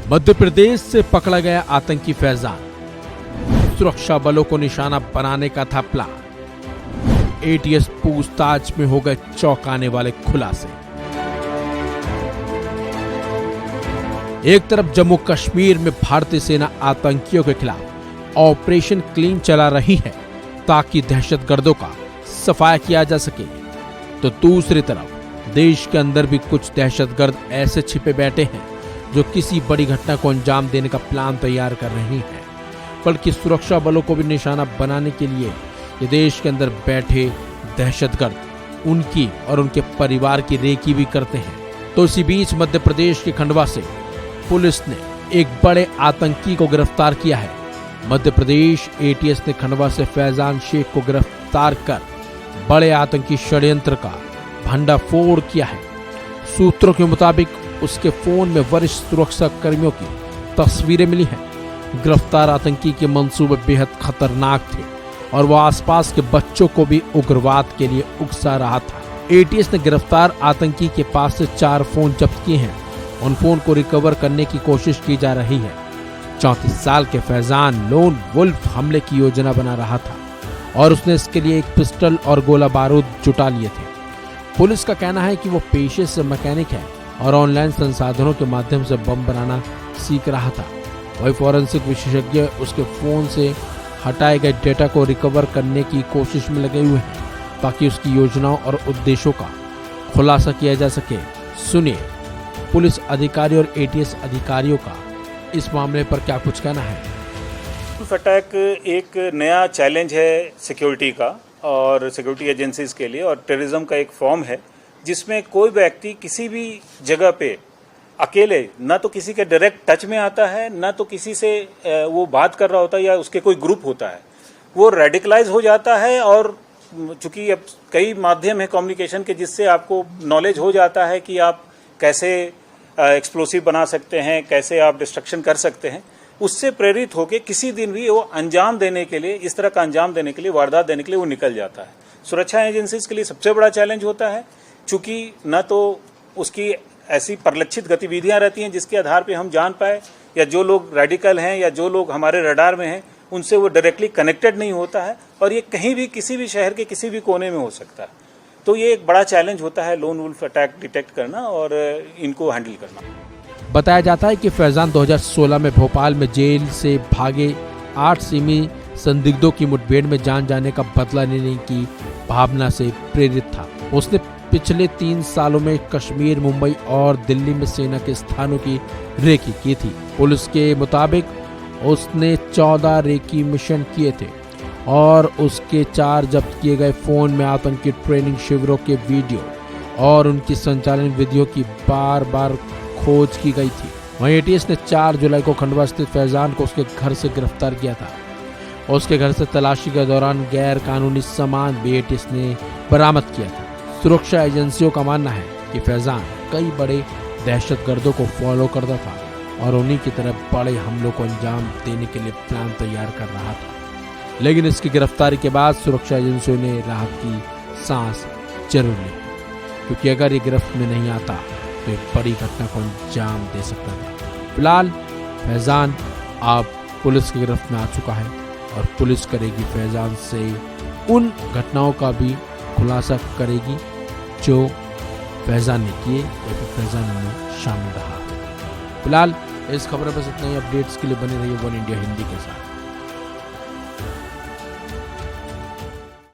मध्य प्रदेश से पकड़ा गया आतंकी फैजान, सुरक्षा बलों को निशाना बनाने का था प्लान। एटीएस पूछताछ में हो गए चौंकाने वाले खुलासे। एक तरफ जम्मू कश्मीर में भारतीय सेना आतंकियों के खिलाफ ऑपरेशन क्लीन चला रही है ताकि दहशतगर्दों का सफाया किया जा सके, तो दूसरी तरफ देश के अंदर भी कुछ दहशतगर्द ऐसे छिपे बैठे हैं जो किसी बड़ी घटना को अंजाम देने का प्लान तैयार कर रहे हैं, बल्कि सुरक्षा बलों को भी निशाना बनाने के लिए ये देश के अंदर बैठे दहशतगर्द उनकी और उनके परिवार की रेकी भी करते हैं। तो इसी बीच मध्य प्रदेश के खंडवा से पुलिस ने एक बड़े आतंकी को गिरफ्तार किया है। मध्य प्रदेश एटीएस ने खंडवा से फैजान शेख को गिरफ्तार कर बड़े आतंकी षड्यंत्र का भंडाफोड़ किया है। सूत्रों के मुताबिक उसके फोन में वरिष्ठ सुरक्षा कर्मियों की तस्वीरें मिली हैं। गिरफ्तार आतंकी के मंसूबे बेहद खतरनाक थे और वह आसपास के बच्चों को भी उग्रवाद के लिए उकसा रहा था। एटीएस ने गिरफ्तार आतंकी के पास से 4 फोन जब्त किए हैं। उन फोन को रिकवर करने की कोशिश की जा रही है। 34 साल के फैजान लोन वुल्फ हमले की योजना बना रहा था और उसने इसके लिए एक पिस्टल और गोला बारूद जुटा लिए थे। पुलिस का कहना है कि वो पेशे से मैकेनिक है और ऑनलाइन संसाधनों के माध्यम से बम बनाना सीख रहा था। वही फॉरेंसिक विशेषज्ञ उसके फोन से हटाए गए डेटा को रिकवर करने की कोशिश में लगे हुए हैं ताकि उसकी योजनाओं और उद्देश्यों का खुलासा किया जा सके। सुनिए पुलिस अधिकारी और एटीएस अधिकारियों का इस मामले पर क्या कुछ कहना है। अटैक एक नया चैलेंज है सिक्योरिटी का और सिक्योरिटी एजेंसीज के लिए, और टेररिज्म का एक फॉर्म है जिसमें कोई व्यक्ति किसी भी जगह पे अकेले ना तो किसी के डायरेक्ट टच में आता है, ना तो किसी से वो बात कर रहा होता है या उसके कोई ग्रुप होता है, वो रेडिकलाइज हो जाता है। और चूंकि अब कई माध्यम है कम्युनिकेशन के जिससे आपको नॉलेज हो जाता है कि आप कैसे एक्सप्लोसिव बना सकते हैं, कैसे आप डिस्ट्रक्शन कर सकते हैं, उससे प्रेरित होकर किसी दिन भी वो अंजाम देने के लिए, इस तरह का अंजाम देने के लिए, वारदात देने के लिए वो निकल जाता है। सुरक्षा एजेंसीज के लिए सबसे बड़ा चैलेंज होता है, चूंकि न तो उसकी ऐसी परिलक्षित गतिविधियां रहती हैं जिसके आधार पे हम जान पाए, या जो लोग रेडिकल हैं या जो लोग हमारे रडार में हैं उनसे वो डायरेक्टली कनेक्टेड नहीं होता है, और ये कहीं भी किसी भी शहर के किसी भी कोने में हो सकता है। तो ये एक बड़ा चैलेंज होता है लोन वुल्फ अटैक डिटेक्ट करना और इनको हैंडल करना। बताया जाता है कि फैजान 2016 में भोपाल में जेल से भागे 8 सिमी संदिग्धों की मुठभेड़ में जान जाने का बदला लेने की भावना से प्रेरित था। उसने पिछले 3 सालों में कश्मीर, मुंबई और दिल्ली में सेना के स्थानों की रेकी की थी। पुलिस के मुताबिक उसने 14 रेकी मिशन किए थे और उसके 4 जब्त किए गए फोन में आतंकी ट्रेनिंग शिविरों के वीडियो और उनकी संचालन विधियों की बार खोज की गई थी। वहीं एटीएस ने 4 जुलाई को खंडवा स्थित फैजान को उसके घर से गिरफ्तार किया था। उसके घर से तलाशी के दौरान गैर कानूनी सामान भी एटीएस ने बरामद किया था। सुरक्षा एजेंसियों का मानना है कि फैजान कई बड़े दहशतगर्दों को फॉलो करता था और उन्हीं की तरह बड़े हमलों को अंजाम देने के लिए प्लान तैयार कर रहा था। लेकिन इसकी गिरफ्तारी के बाद सुरक्षा एजेंसियों ने राहत की सांस जरूर ली, क्योंकि अगर ये गिरफ्त में नहीं आता तो एक बड़ी घटना को अंजाम दे सकता था। फिलहाल फैजान अब पुलिस की गिरफ्त में आ चुका है और पुलिस करेगी फैजान से उन घटनाओं का भी खुलासा करेगी जो फैजान ने किए या फिर फैजान में शामिल रहा। फिलहाल इस खबर पर इतना ही। अपडेट्स के लिए बने रहिए वन इंडिया हिंदी के साथ।